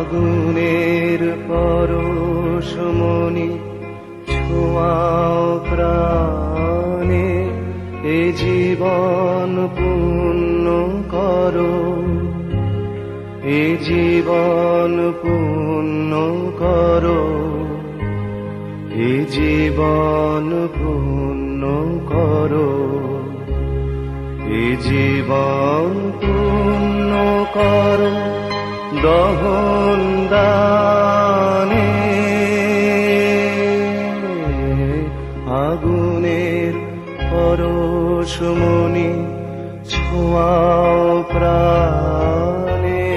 আগুনের পরশমণি ছোঁয়াও প্রাণে, এ জীবন পূর্ণ করো, এ জীবন পূর্ণ করো, এ জীবন পূর্ণ করো, এ জীবন পূর্ণ করো দহন দানে। আগুনের পরশমণি ছোঁয়াও প্রাণে।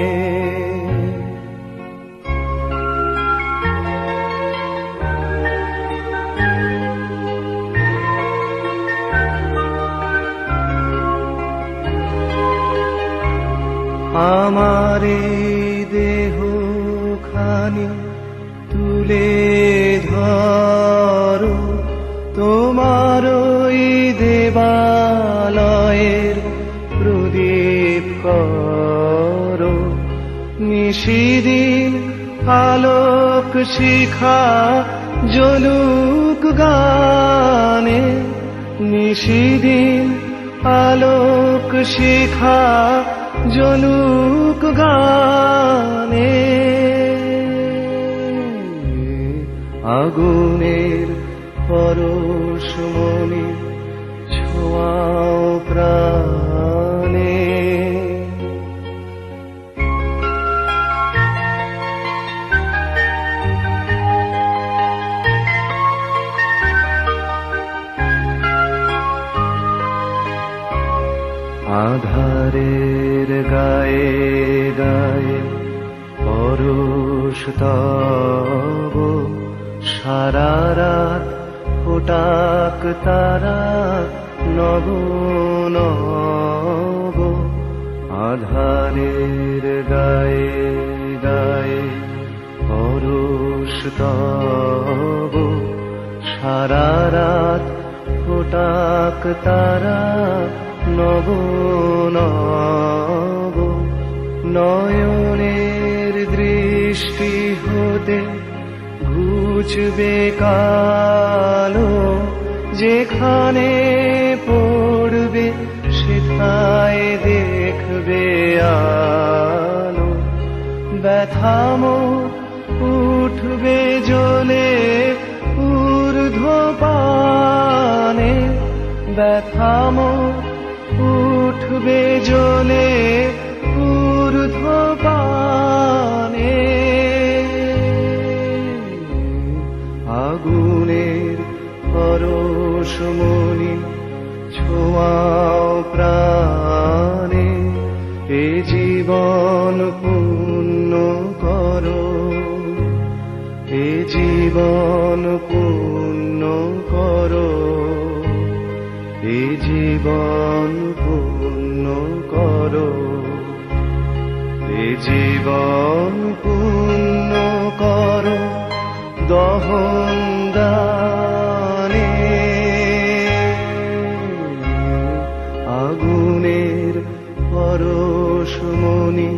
আমার দেহ খানি তুলে ধরো, তোমার ওই দেবালয়ের প্রদীপ করো। নিশিদিন আলোক শিখা জ্বলুক গানে, নিশিদিন আলোক শিখা জ্বলুক গানে। আগুনের পরশমণি ছোঁয়াও প্রাণে। আধারের গায়ে গায়ে পরশ তব, সারা রাত ফোটাক তারা নব নব। আধারের গায়ে গায়ে পরশ তব, সারা রাত ফোটাক তারা নব নব। নয়নের দৃষ্টি হতে ঘুচবে কালো, যেখানে পড়বে সেথায় দেখবে আলো। ব্যথামো উঠবে জ্বলে ঊর্ধ্বপানে, ব্যথামো উঠবে জ্বলে ঊর্ধ্বপানে। আগুনের পরশমণি ছোঁয়াও প্রাণে, এ জীবন পূর্ণ করো, এ জীবন পূর্ণ করো, এ জীবন পূর্ণ করো, এ জীবন পূর্ণ করো দহন দানে। আগুনের পরশমণি